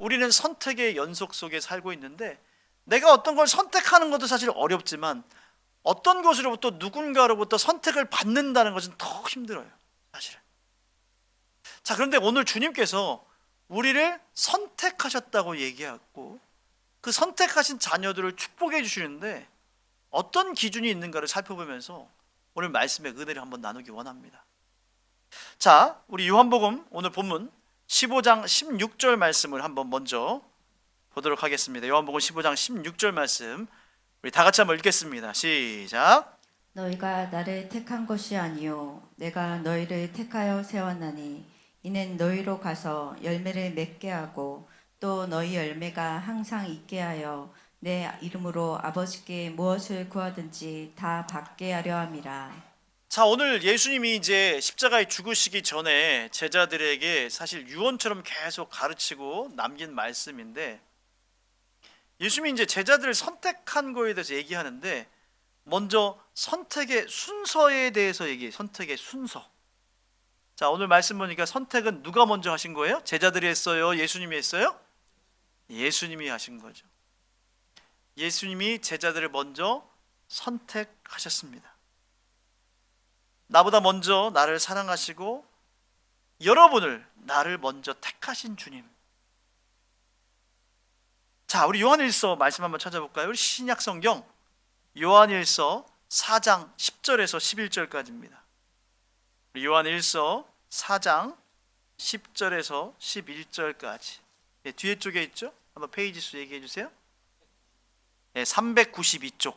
우리는 선택의 연속 속에 살고 있는데 내가 어떤 걸 선택하는 것도 사실 어렵지만 어떤 것으로부터 누군가로부터 선택을 받는다는 것은 더 힘들어요, 사실은. 자, 그런데 오늘 주님께서 우리를 선택하셨다고 얘기하고 그 선택하신 자녀들을 축복해 주시는데 어떤 기준이 있는가를 살펴보면서 오늘 말씀의 은혜를 한번 나누기 원합니다. 자, 우리 요한복음 오늘 본문 15장 16절 말씀을 한번 먼저 보도록 하겠습니다. 요한복음 15장 16절 말씀 우리 다 같이 한번 읽겠습니다. 시작. 너희가 나를 택한 것이 아니요 내가 너희를 택하여 세웠나니 이는 너희로 가서 열매를 맺게 하고 또 너희 열매가 항상 있게 하여 내 이름으로 아버지께 무엇을 구하든지 다 받게 하려 함이라. 자, 오늘 예수님이 이제 십자가에 죽으시기 전에 제자들에게 사실 유언처럼 계속 가르치고 남긴 말씀인데 예수님이 이제 제자들을 선택한 거에 대해서 얘기하는데 먼저 선택의 순서에 대해서 얘기해요. 선택의 순서. 자, 오늘 말씀 보니까 선택은 누가 먼저 하신 거예요? 제자들이 했어요? 예수님이 했어요? 예수님이 하신 거죠. 예수님이 제자들을 먼저 선택하셨습니다. 나보다 먼저 나를 사랑하시고 여러분을 나를 먼저 택하신 주님. 자, 우리 요한일서 말씀 한번 찾아볼까요? 우리 신약 성경 요한일서 4장 10절에서 11절까지입니다. 우리 요한일서 4장 10절에서 11절까지. 네, 뒤에 쪽에 있죠? 한번 페이지 수 얘기해 주세요. 네, 392쪽.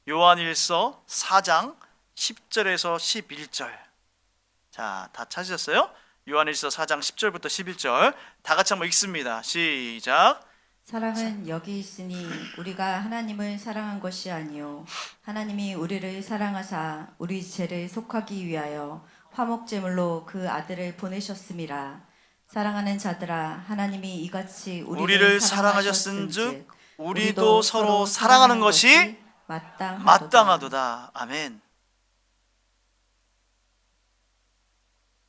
요한일서 4장 10절에서 11절. 자, 다 찾으셨어요? 요한일서 4장 10절부터 11절 다 같이 한번 읽습니다. 시작. 사랑은 여기 있으니 우리가 하나님을 사랑한 것이 아니요 하나님이 우리를 사랑하사 우리 죄를 속하기 위하여 화목제물로 그 아들을 보내셨음이라. 사랑하는 자들아 하나님이 이같이 우리를 사랑하셨은즉 우리도 서로 사랑하는 것이 마땅하도다. 아멘.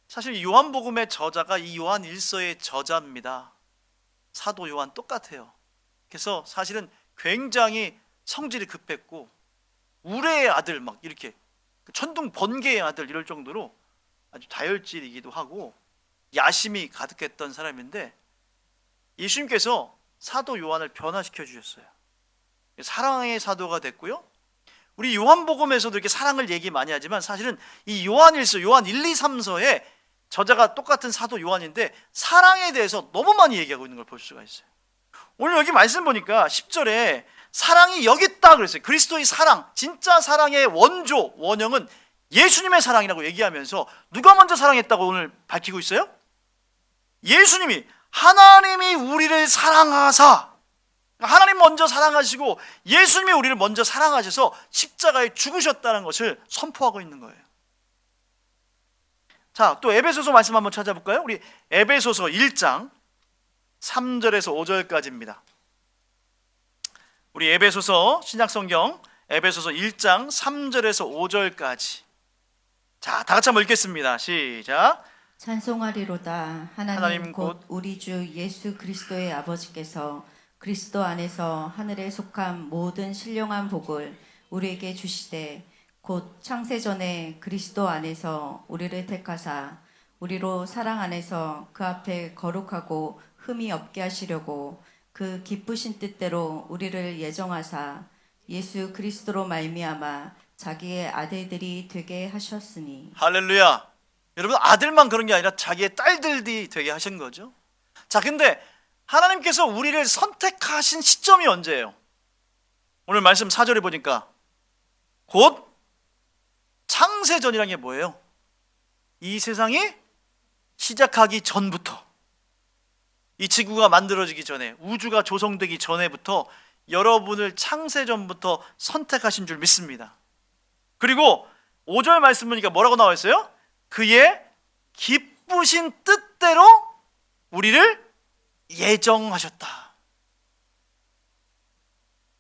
사실 요한복음의 저자가 이 요한일서의 저자입니다. 사도 요한 똑같아요. 그래서 사실은 굉장히 성질이 급했고 우레의 아들 막 이렇게 천둥 번개의 아들 이럴 정도로 아주 다혈질이기도 하고 야심이 가득했던 사람인데 예수님께서 사도 요한을 변화시켜 주셨어요. 사랑의 사도가 됐고요. 우리 요한복음에서도 이렇게 사랑을 얘기 많이 하지만 사실은 이 요한일서, 요한 1, 2, 3서에 저자가 똑같은 사도 요한인데 사랑에 대해서 너무 많이 얘기하고 있는 걸 볼 수가 있어요. 오늘 여기 말씀 보니까 10절에 사랑이 여기 있다 그랬어요. 그리스도의 사랑, 진짜 사랑의 원조, 원형은 예수님의 사랑이라고 얘기하면서 누가 먼저 사랑했다고 오늘 밝히고 있어요? 예수님이, 하나님이 우리를 사랑하사, 하나님 먼저 사랑하시고 예수님이 우리를 먼저 사랑하셔서 십자가에 죽으셨다는 것을 선포하고 있는 거예요. 자, 또 에베소서 말씀 한번 찾아볼까요? 우리 에베소서 1장 3절에서 5절까지입니다. 우리 에베소서 신약성경 에베소서 1장 3절에서 5절까지. 자, 다 같이 한번 읽겠습니다. 시작. 찬송하리로다. 하나님 곧 우리 주 예수 그리스도의 아버지께서 그리스도 안에서 하늘에 속한 모든 신령한 복을 우리에게 주시되 곧 창세전에 그리스도 안에서 우리를 택하사 우리로 사랑 안에서 그 앞에 거룩하고 흠이 없게 하시려고 그 기쁘신 뜻대로 우리를 예정하사 예수 그리스도로 말미암아 자기의 아들들이 되게 하셨으니. 할렐루야. 여러분, 아들만 그런 게 아니라 자기의 딸들이 되게 하신 거죠. 자, 근데 하나님께서 우리를 선택하신 시점이 언제예요? 오늘 말씀 4절에 보니까 곧 창세전이란 게 뭐예요? 이 세상이 시작하기 전부터, 이 지구가 만들어지기 전에, 우주가 조성되기 전에부터 여러분을 창세전부터 선택하신 줄 믿습니다. 그리고 5절 말씀 보니까 뭐라고 나와 있어요? 그의 기쁘신 뜻대로 우리를 예정하셨다.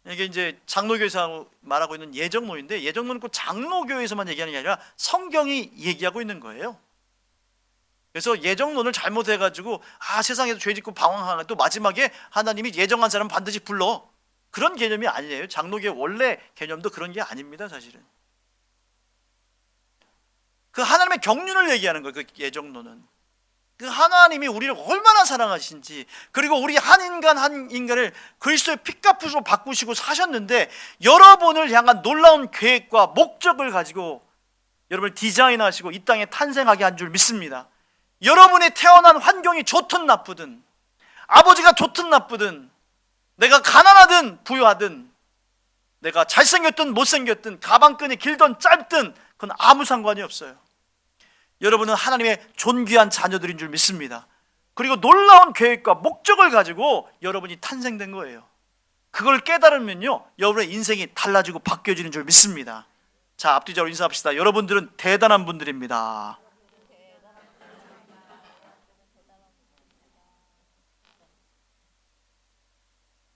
이게 이제 장로교에서 말하고 있는 예정론인데, 예정론은 꼭 장로교에서만 얘기하는 게 아니라 성경이 얘기하고 있는 거예요. 그래서 예정론을 잘못해가지고 세상에서 죄 짓고 방황하는, 또 마지막에 하나님이 예정한 사람 반드시 불러, 그런 개념이 아니에요. 장로교의 원래 개념도 그런 게 아닙니다. 사실은 그 하나님의 경륜을 얘기하는 거예요. 그 예정론은 그 하나님이 우리를 얼마나 사랑하신지, 그리고 우리 한 인간을 그리스도의 피값으로 바꾸시고 사셨는데, 여러분을 향한 놀라운 계획과 목적을 가지고 여러분을 디자인하시고 이 땅에 탄생하게 한 줄 믿습니다. 여러분이 태어난 환경이 좋든 나쁘든, 아버지가 좋든 나쁘든, 내가 가난하든 부유하든, 내가 잘생겼든 못생겼든, 가방끈이 길든 짧든, 그건 아무 상관이 없어요. 여러분은 하나님의 존귀한 자녀들인 줄 믿습니다. 그리고 놀라운 계획과 목적을 가지고 여러분이 탄생된 거예요. 그걸 깨달으면요, 여러분의 인생이 달라지고 바뀌어지는 줄 믿습니다. 자, 앞뒤적으로 인사합시다. 여러분들은 대단한 분들입니다.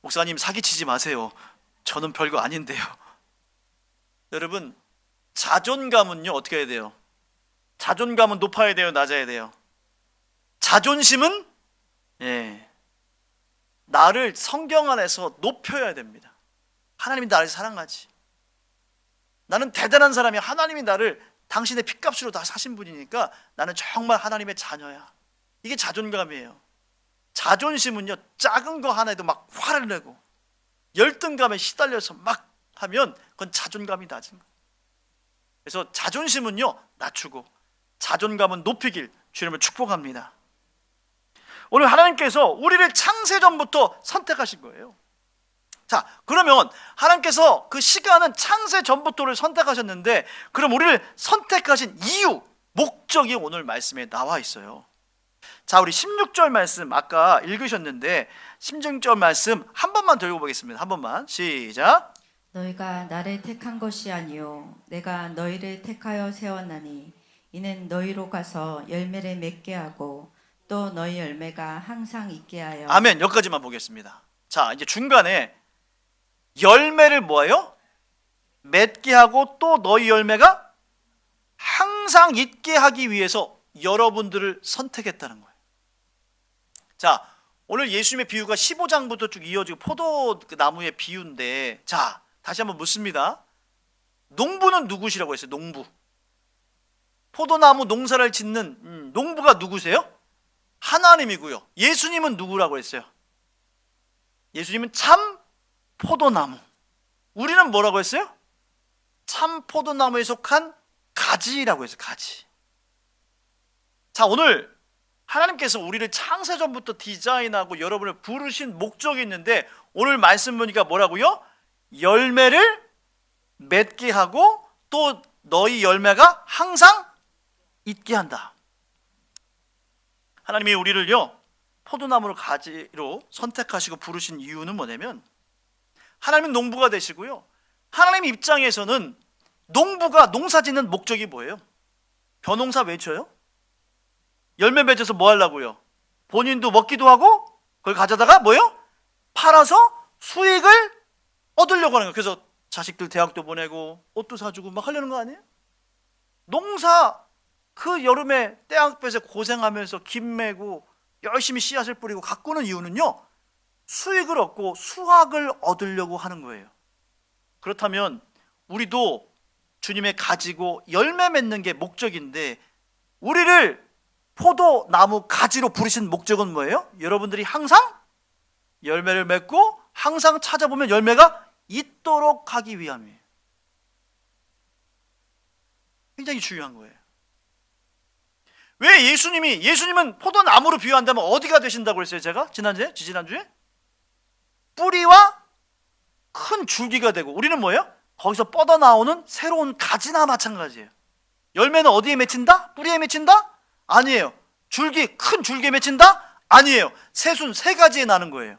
목사님, 사기치지 마세요. 저는 별거 아닌데요. 여러분, 자존감은요, 어떻게 해야 돼요? 자존감은 높아야 돼요, 낮아야 돼요? 자존심은 나를 성경 안에서 높여야 됩니다. 하나님이 나를 사랑하지, 나는 대단한 사람이야, 하나님이 나를 당신의 핏값으로 다 사신 분이니까 나는 정말 하나님의 자녀야, 이게 자존감이에요. 자존심은요, 작은 거 하나에도 막 화를 내고 열등감에 시달려서 막 하면 그건 자존감이 낮은 거예요. 그래서 자존심은요, 낮추고 자존감은 높이길 주님을 축복합니다. 오늘 하나님께서 우리를 창세전부터 선택하신 거예요. 자, 그러면 하나님께서 그 시간은 창세전부터를 선택하셨는데, 그럼 우리를 선택하신 이유, 목적이 오늘 말씀에 나와 있어요. 자, 우리 16절 말씀 아까 읽으셨는데 16절 말씀 한 번만 더 읽어보겠습니다. 한 번만, 시작. 너희가 나를 택한 것이 아니요 내가 너희를 택하여 세웠나니 이는 너희로 가서 열매를 맺게 하고 또 너희 열매가 항상 있게 하여. 아멘. 여기까지만 보겠습니다. 자, 이제 중간에 열매를 뭐예요? 맺게 하고 또 너희 열매가 항상 있게 하기 위해서 여러분들을 선택했다는 거예요. 자, 오늘 예수님의 비유가 15장부터 쭉 이어지고 포도나무의 비유인데, 자, 다시 한번 묻습니다. 농부는 누구시라고 했어요? 농부. 포도나무 농사를 짓는 농부가 누구세요? 하나님이고요. 예수님은 누구라고 했어요? 예수님은 참 포도나무. 우리는 뭐라고 했어요? 참 포도나무에 속한 가지라고 했어요. 가지. 자, 오늘 하나님께서 우리를 창세전부터 디자인하고 여러분을 부르신 목적이 있는데, 오늘 말씀 보니까 뭐라고요? 열매를 맺게 하고 또 너희 열매가 항상 있게 한다. 하나님이 우리를요, 포도나무를 가지로 선택하시고 부르신 이유는 뭐냐면, 하나님은 농부가 되시고요, 하나님 입장에서는 농부가 농사 짓는 목적이 뭐예요? 벼농사 외쳐요? 열매 맺어서 뭐 하려고요? 본인도 먹기도 하고 그걸 가져다가 뭐예요? 팔아서 수익을 얻으려고 하는 거예요. 그래서 자식들 대학도 보내고 옷도 사주고 막 하려는 거 아니에요? 농사 그 여름에 떼양볕에 고생하면서 김 메고 열심히 씨앗을 뿌리고 가꾸는 이유는요, 수익을 얻고 수확을 얻으려고 하는 거예요. 그렇다면 우리도 주님의 가지고 열매 맺는 게 목적인데, 우리를 포도나무 가지로 부르신 목적은 뭐예요? 여러분들이 항상 열매를 맺고 항상 찾아보면 열매가 있도록 하기 위함이에요. 굉장히 중요한 거예요. 왜 예수님은 포도나무로 비유한다면 어디가 되신다고 했어요? 제가 지지난주에 뿌리와 큰 줄기가 되고, 우리는 뭐예요? 거기서 뻗어나오는 새로운 가지나 마찬가지예요. 열매는 어디에 맺힌다? 뿌리에 맺힌다? 아니에요. 큰 줄기에 맺힌다? 아니에요. 새순 세 가지에 나는 거예요.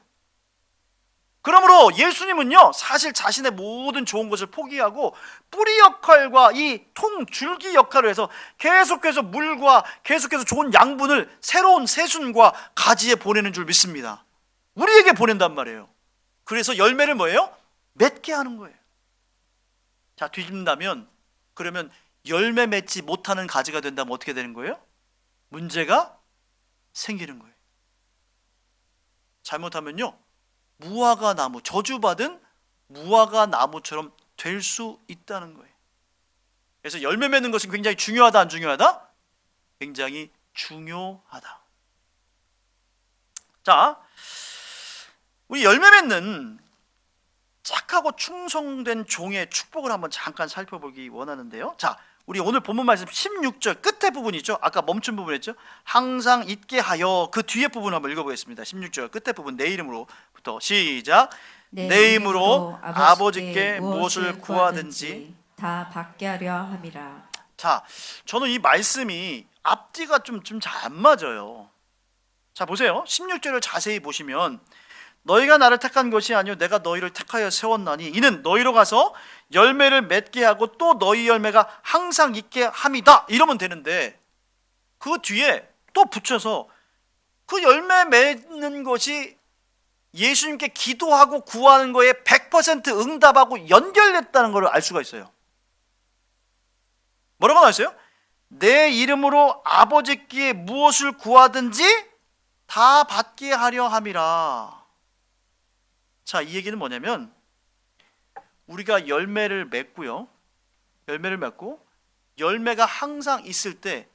그러므로 예수님은요, 사실 자신의 모든 좋은 것을 포기하고 뿌리 역할과 이 줄기 역할을 해서 계속해서 물과 계속해서 좋은 양분을 새로운 새순과 가지에 보내는 줄 믿습니다. 우리에게 보낸단 말이에요. 그래서 열매를 뭐예요? 맺게 하는 거예요. 자, 뒤집는다면, 그러면 열매 맺지 못하는 가지가 된다면 어떻게 되는 거예요? 문제가 생기는 거예요. 잘못하면요, 무화과 나무, 저주받은 무화과 나무처럼 될 수 있다는 거예요. 그래서 열매 맺는 것은 굉장히 중요하다, 안 중요하다? 굉장히 중요하다. 자, 우리 열매 맺는 착하고 충성된 종의 축복을 한번 잠깐 살펴보기 원하는데요. 자, 우리 오늘 본문 말씀 16절 끝에 부분 있죠? 아까 멈춘 부분 했죠? 항상 잊게 하여, 그 뒤에 부분 한번 읽어보겠습니다. 16절 끝에 부분, 내 이름으로부터 시작. 내 이름으로 아버지께 무엇을 구하든지 다 받게 하려 함이라. 자, 저는 이 말씀이 앞뒤가 좀 잘 안 맞아요. 자, 보세요. 16절을 자세히 보시면 너희가 나를 택한 것이 아니요 내가 너희를 택하여 세웠나니 이는 너희로 가서 열매를 맺게 하고 또 너희 열매가 항상 있게 함이다, 이러면 되는데 그 뒤에 또 붙여서 그 열매 맺는 것이 예수님께 기도하고 구하는 거에 100% 응답하고 연결됐다는 것을 알 수가 있어요. 뭐라고 나왔어요? 내 이름으로 아버지께 무엇을 구하든지 다 받게 하려 함이라. 자, 이 얘기는 뭐냐면 우리가 열매를 맺고요, 열매를 맺고 열매가 항상 있을 때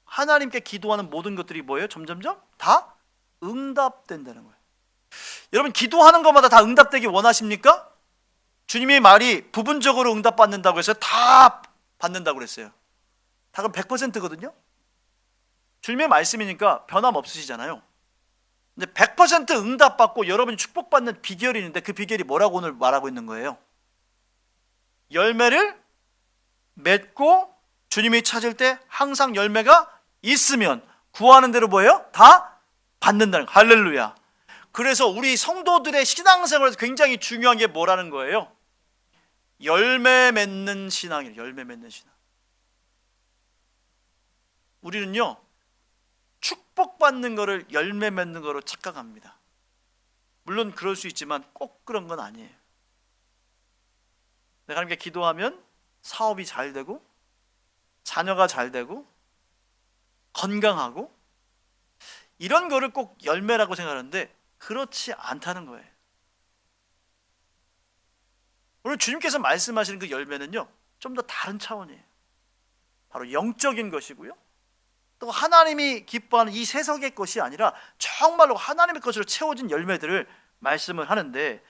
하나님께 기도하는 모든 것들이 뭐예요? 점점점 다 응답된다는 거예요. 여러분, 기도하는 것마다 다 응답되기 원하십니까? 주님의 말이 부분적으로 응답받는다고 해서 다 받는다고 그랬어요. 다 그럼 100%거든요. 주님의 말씀이니까 변함없으시잖아요. 근데 100% 응답받고 여러분이 축복받는 비결이 있는데 그 비결이 뭐라고 오늘 말하고 있는 거예요? 열매를 맺고 주님이 찾을 때 항상 열매가 있으면 구하는 대로 뭐예요? 다 받는다는 거예요. 할렐루야. 그래서 우리 성도들의 신앙생활에서 굉장히 중요한 게 뭐라는 거예요? 열매 맺는 신앙이에요. 열매 맺는 신앙. 우리는요, 축복받는 거를 열매 맺는 거로 착각합니다. 물론 그럴 수 있지만 꼭 그런 건 아니에요. 내가 하나님께 기도하면 사업이 잘 되고 자녀가 잘 되고 건강하고 이런 거를 꼭 열매라고 생각하는데 그렇지 않다는 거예요. 오늘 주님께서 말씀하시는 그 열매는요, 좀 더 다른 차원이에요. 바로 영적인 것이고요, 또 하나님이 기뻐하는 이 세상의 것이 아니라 정말로 하나님의 것으로 채워진 열매들을 말씀을 하는데,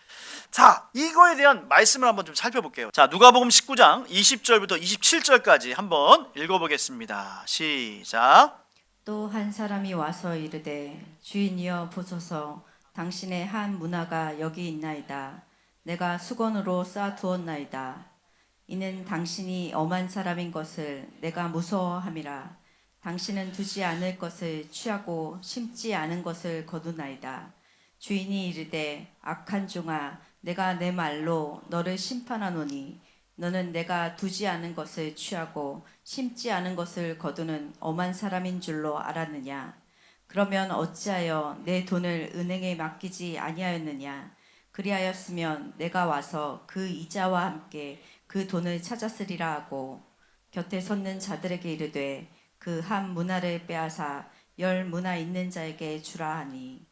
자, 이거에 대한 말씀을 한번 좀 살펴볼게요. 자, 누가복음 19장 20절부터 27절까지 한번 읽어보겠습니다. 시작. 또 한 사람이 와서 이르되 주인이여 보소서, 당신의 한 문화가 여기 있나이다. 내가 수건으로 쌓아두었나이다. 이는 당신이 엄한 사람인 것을 내가 무서워함이라. 당신은 두지 않을 것을 취하고 심지 않은 것을 거두나이다. 주인이 이르되 악한 종아, 내가 내 말로 너를 심판하노니 너는 내가 두지 않은 것을 취하고 심지 않은 것을 거두는 엄한 사람인 줄로 알았느냐? 그러면 어찌하여 내 돈을 은행에 맡기지 아니하였느냐? 그리하였으면 내가 와서 그 이자와 함께 그 돈을 찾았으리라 하고 곁에 섰는 자들에게 이르되 그 한 문화를 빼앗아 10 문화 있는 자에게 주라 하니,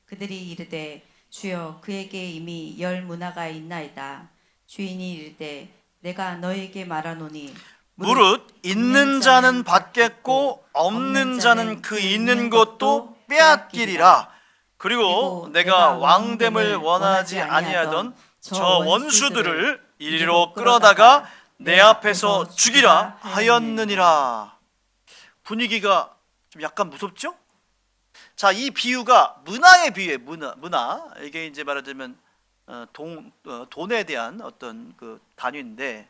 그들이 이르되 주여 그에게 이미 10 문화가 있나이다. 주인이 이르되 내가 너에게 말하노니 무릇 있는 자는 받겠고 없는 자는 그 있는 것도 빼앗기리라. 그리고 내가 왕됨을 원하지 아니하던 저 원수들을 이리로 끌어다가 내 앞에서 죽이라 하였느니라. 분위기가 좀 약간 무섭죠? 자, 이 비유가 문화의 비유예요. 문화. 이게 이제 말하자면 돈에 대한 어떤 그 단위인데,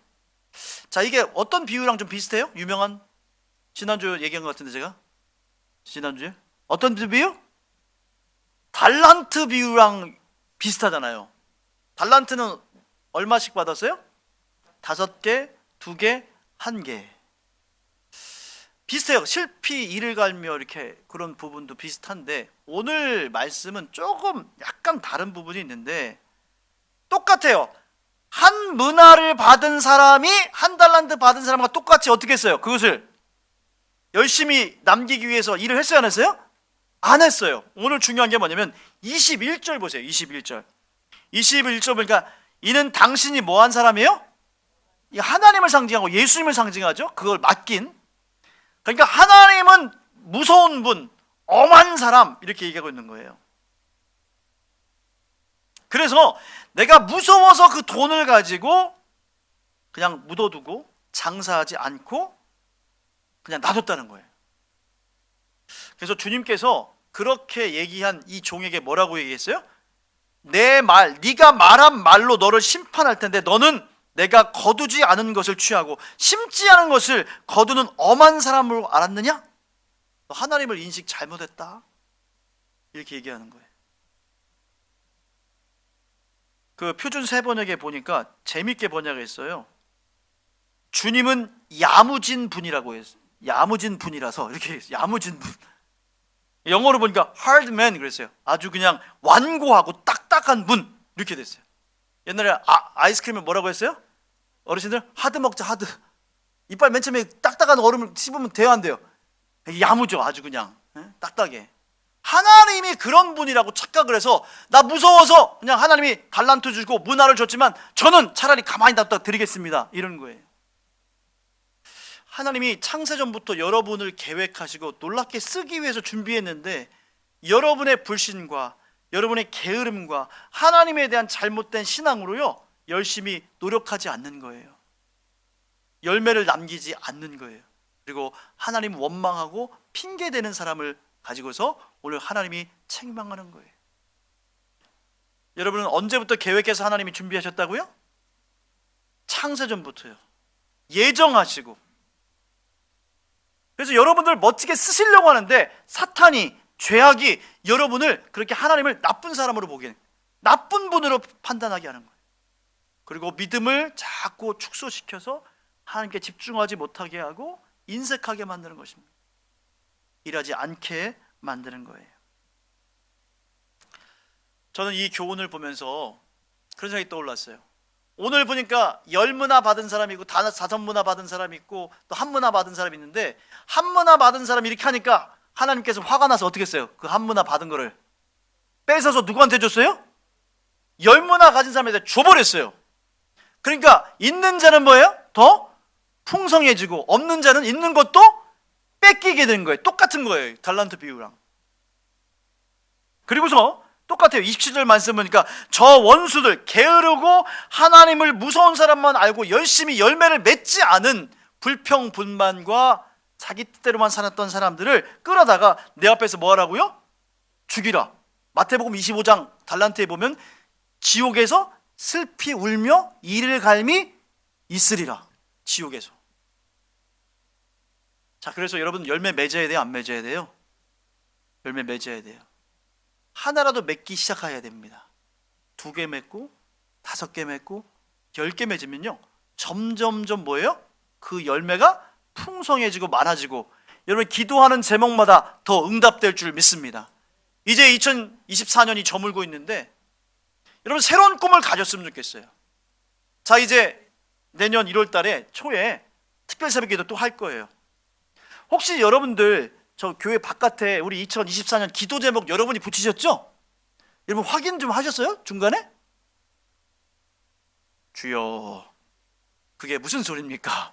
자, 이게 어떤 비유랑 좀 비슷해요? 유명한, 지난주 얘기한 것 같은데 제가 지난주에 어떤 비유? 달란트 비유랑 비슷하잖아요. 달란트는 얼마씩 받았어요? 5개, 2개, 1개. 비슷해요. 실피 이를 갈며 이렇게 그런 부분도 비슷한데, 오늘 말씀은 조금 약간 다른 부분이 있는데 똑같아요. 한 문화를 받은 사람이 한 달란트 받은 사람과 똑같이 어떻게 했어요? 그것을 열심히 남기기 위해서 일을 했어요, 안 했어요? 안 했어요. 오늘 중요한 게 뭐냐면 21절 보세요. 21절. 21절 보니까 이는 당신이 뭐한 사람이에요? 하나님을 상징하고 예수님을 상징하죠. 그걸 맡긴. 그러니까 하나님은 무서운 분, 엄한 사람 이렇게 얘기하고 있는 거예요. 그래서 내가 무서워서 그 돈을 가지고 그냥 묻어두고 장사하지 않고 그냥 놔뒀다는 거예요. 그래서 주님께서 그렇게 얘기한 이 종에게 뭐라고 얘기했어요? 네가 말한 말로 너를 심판할 텐데 너는 내가 거두지 않은 것을 취하고 심지 않은 것을 거두는 엄한 사람으로 알았느냐? 너 하나님을 인식 잘못했다. 이렇게 얘기하는 거예요. 그 표준 세번역에 보니까 재밌게 번역했어요. 주님은 야무진 분이라고 했어요. 야무진 분이라서 이렇게 야무진 분. 영어로 보니까 hard man 그랬어요. 아주 그냥 완고하고 딱딱한 분 이렇게 됐어요. 옛날에 아이스크림을 뭐라고 했어요? 어르신들 하드 먹자 하드. 이빨 맨 처음에 딱딱한 얼음을 씹으면 돼요 안 돼요? 야무져 아주 그냥 딱딱해. 하나님이 그런 분이라고 착각을 해서 나 무서워서 그냥 하나님이 달란트 주고 문화를 줬지만 저는 차라리 가만히 놔둬 드리겠습니다 이런 거예요. 하나님이 창세전부터 여러분을 계획하시고 놀랍게 쓰기 위해서 준비했는데 여러분의 불신과 여러분의 게으름과 하나님에 대한 잘못된 신앙으로요 열심히 노력하지 않는 거예요. 열매를 남기지 않는 거예요. 그리고 하나님 원망하고 핑계대는 사람을 가지고서 오늘 하나님이 책망하는 거예요. 여러분은 언제부터 계획해서 하나님이 준비하셨다고요? 창세전부터요. 예정하시고. 그래서 여러분들 멋지게 쓰시려고 하는데 사탄이 죄악이 여러분을 그렇게 하나님을 나쁜 사람으로 보게 나쁜 분으로 판단하게 하는 거예요. 그리고 믿음을 자꾸 축소시켜서 하나님께 집중하지 못하게 하고 인색하게 만드는 것입니다. 일하지 않게 만드는 거예요. 저는 이 교훈을 보면서 그런 생각이 떠올랐어요. 오늘 보니까 열문화 받은 사람이 있고 사전문화 받은 사람이 있고 또 한문화 받은 사람이 있는데 한문화 받은 사람이 이렇게 하니까 하나님께서 화가 나서 어떻게 했어요? 그 한문화 받은 거를 뺏어서 누구한테 줬어요? 열문화 가진 사람한테 줘버렸어요. 그러니까 있는 자는 뭐예요? 더 풍성해지고 없는 자는 있는 것도 뺏기게 되는 거예요. 똑같은 거예요. 달란트 비유랑. 그리고서 똑같아요. 27절 말씀 보니까 저 원수들 게으르고 하나님을 무서운 사람만 알고 열심히 열매를 맺지 않은 불평분만과 자기 뜻대로만 살았던 사람들을 끌어다가 내 앞에서 뭐 하라고요? 죽이라. 마태복음 25장 달란트에 보면 지옥에서 슬피 울며 이를 갈미 있으리라. 지옥에서. 자, 그래서 여러분 열매 맺어야 돼요? 안 맺어야 돼요? 열매 맺어야 돼요. 하나라도 맺기 시작해야 됩니다. 2개 맺고 5개 맺고 10개 맺으면요 점점점 뭐예요? 그 열매가 풍성해지고 많아지고 여러분 기도하는 제목마다 더 응답될 줄 믿습니다. 이제 2024년이 저물고 있는데 여러분 새로운 꿈을 가졌으면 좋겠어요. 자, 이제 내년 1월 달에 초에 특별 새벽기도 또 할 거예요. 혹시 여러분들 저 교회 바깥에 우리 2024년 기도 제목 여러분이 붙이셨죠? 여러분 확인 좀 하셨어요? 중간에? 주여, 그게 무슨 소리입니까?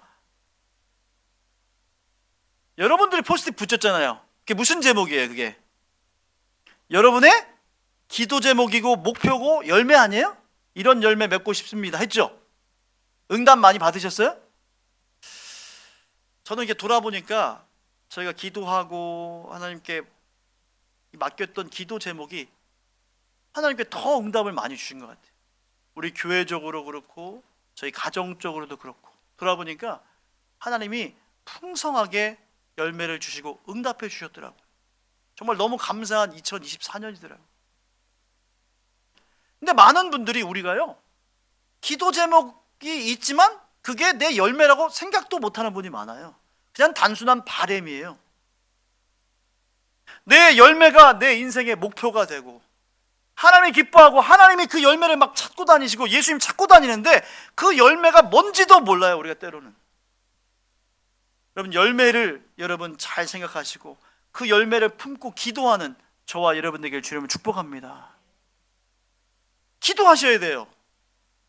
여러분들이 포스트잇 붙였잖아요. 그게 무슨 제목이에요? 그게 여러분의 기도 제목이고 목표고 열매 아니에요? 이런 열매 맺고 싶습니다 했죠? 응답 많이 받으셨어요? 저는 이렇게 돌아보니까 저희가 기도하고 하나님께 맡겼던 기도 제목이 하나님께 더 응답을 많이 주신 것 같아요. 우리 교회적으로 그렇고 저희 가정적으로도 그렇고 돌아보니까 하나님이 풍성하게 열매를 주시고 응답해 주셨더라고요. 정말 너무 감사한 2024년이더라고요. 근데 많은 분들이 우리가요 기도 제목이 있지만 그게 내 열매라고 생각도 못하는 분이 많아요. 그냥 단순한 바램이에요. 내 열매가 내 인생의 목표가 되고 하나님이 기뻐하고 하나님이 그 열매를 막 찾고 다니시고 예수님 찾고 다니는데 그 열매가 뭔지도 몰라요. 우리가 때로는 여러분 열매를 여러분 잘 생각하시고 그 열매를 품고 기도하는 저와 여러분 되길 주님을 축복합니다. 기도하셔야 돼요.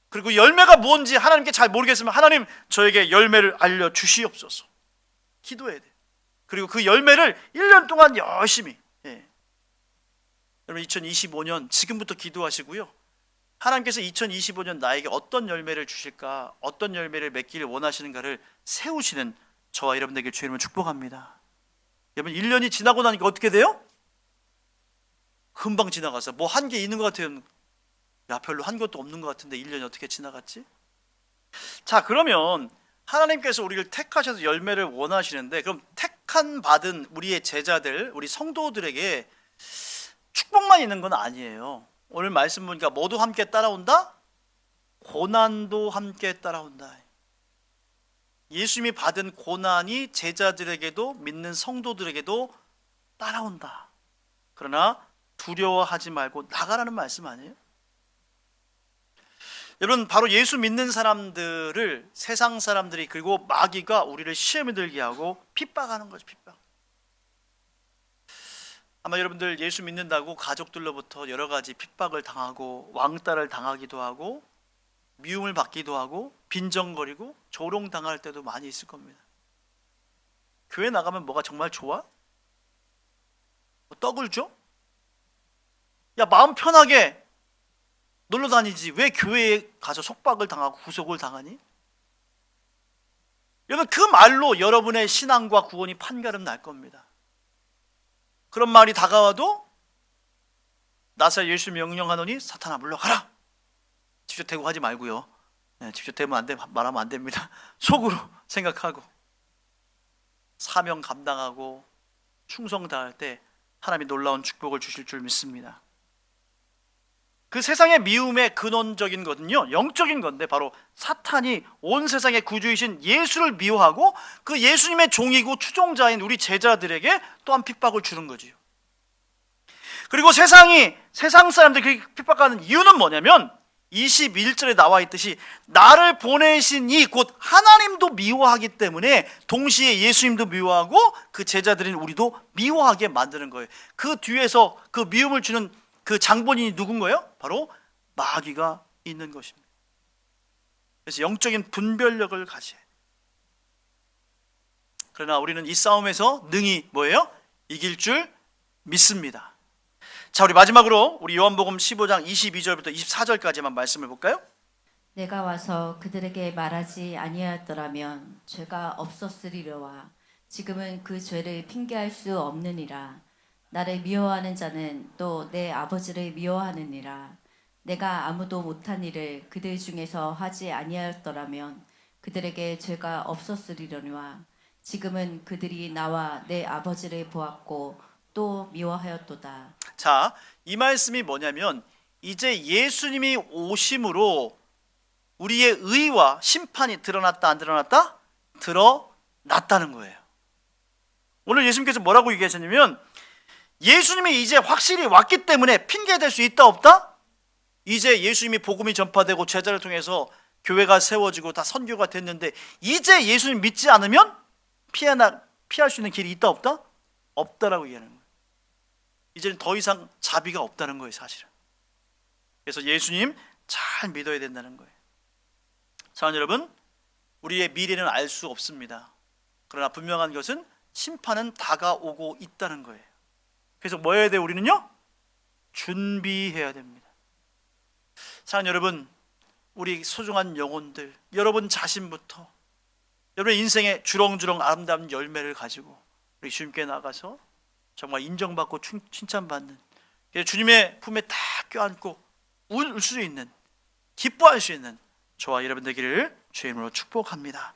그리고 열매가 뭔지 하나님께 잘 모르겠으면 하나님 저에게 열매를 알려주시옵소서. 기도해야 돼요. 그리고 그 열매를 1년 동안 열심히 여러분 2025년 지금부터 기도하시고요. 하나님께서 2025년 나에게 어떤 열매를 주실까, 어떤 열매를 맺기를 원하시는가를 세우시는 저와 여러분에게 주님을 축복합니다. 여러분 1년이 지나고 나니까 어떻게 돼요? 금방 지나가서 뭐 한 게 있는 것 같아요. 야, 별로 한 것도 없는 것 같은데 1년이 어떻게 지나갔지? 자, 그러면 하나님께서 우리를 택하셔서 열매를 원하시는데, 그럼 택한 받은 우리의 제자들, 우리 성도들에게 축복만 있는 건 아니에요. 오늘 말씀 보니까 모두 함께 따라온다? 고난도 함께 따라온다. 예수님이 받은 고난이 제자들에게도 믿는 성도들에게도 따라온다. 그러나 두려워하지 말고 나가라는 말씀 아니에요? 여러분, 바로 예수 믿는 사람들을 세상 사람들이 그리고 마귀가 우리를 시험에 들게 하고 핍박하는 거죠. 핍박. 아마 여러분들 예수 믿는다고 가족들로부터 여러 가지 핍박을 당하고 왕따를 당하기도 하고 미움을 받기도 하고 빈정거리고 조롱당할 때도 많이 있을 겁니다. 교회 나가면 뭐가 정말 좋아? 뭐 떡을 줘? 야, 마음 편하게 놀러 다니지 왜 교회에 가서 속박을 당하고 구속을 당하니? 여러분, 그 말로 여러분의 신앙과 구원이 판가름 날 겁니다. 그런 말이 다가와도 나사 예수 명령하노니 사탄아 물러가라. 직접 대고 하지 말고요. 직접 대면 안 돼, 말하면 안 됩니다. 속으로 생각하고 사명 감당하고 충성 다할 때 하나님이 놀라운 축복을 주실 줄 믿습니다. 그 세상의 미움의 근원적인 거는요, 영적인 건데 바로 사탄이 온 세상의 구주이신 예수를 미워하고 그 예수님의 종이고 추종자인 우리 제자들에게 또한 핍박을 주는 거지요. 그리고 세상 사람들이 그렇게 핍박하는 이유는 뭐냐면 21절에 나와 있듯이 나를 보내신 이 곧 하나님도 미워하기 때문에 동시에 예수님도 미워하고 그 제자들인 우리도 미워하게 만드는 거예요. 그 뒤에서 그 미움을 주는 그 장본인이 누군 거예요? 바로 마귀가 있는 것입니다. 그래서 영적인 분별력을 가져야 해요. 그러나 우리는 이 싸움에서 능히 뭐예요? 이길 줄 믿습니다. 자, 우리 마지막으로 우리 요한복음 15장 22절부터 24절까지만 말씀을 볼까요? 내가 와서 그들에게 말하지 아니하였더라면 죄가 없었으리로와 지금은 그 죄를 핑계할 수 없느니라. 나를 미워하는 자는 또 내 아버지를 미워하느니라. 내가 아무도 못한 일을 그들 중에서 하지 아니하였더라면 그들에게 죄가 없었으리려니와 지금은 그들이 나와 내 아버지를 보았고 또 미워하였도다. 자, 이 말씀이 뭐냐면 이제 예수님이 오심으로 우리의 의와 심판이 드러났다 안 드러났다? 드러났다는 거예요. 오늘 예수님께서 뭐라고 얘기하셨냐면 예수님이 이제 확실히 왔기 때문에 핑계될 수 있다 없다? 이제 예수님이 복음이 전파되고 제자를 통해서 교회가 세워지고 다 선교가 됐는데 이제 예수님 믿지 않으면 피할 수 있는 길이 있다 없다? 없다라고 얘기하는 거예요. 이제는 더 이상 자비가 없다는 거예요, 사실은. 그래서 예수님 잘 믿어야 된다는 거예요. 사랑하는 여러분, 우리의 미래는 알 수 없습니다. 그러나 분명한 것은 심판은 다가오고 있다는 거예요. 그래서 뭐 해야 돼요, 우리는요? 준비해야 됩니다. 사랑하는 여러분, 우리 소중한 영혼들, 여러분 자신부터 여러분의 인생의 주렁주렁 아름다운 열매를 가지고 우리 주님께 나가서 정말 인정받고 칭찬받는, 주님의 품에 딱 껴안고 울 수 있는, 기뻐할 수 있는 저와 여러분 되기를 주의 이름으로 축복합니다.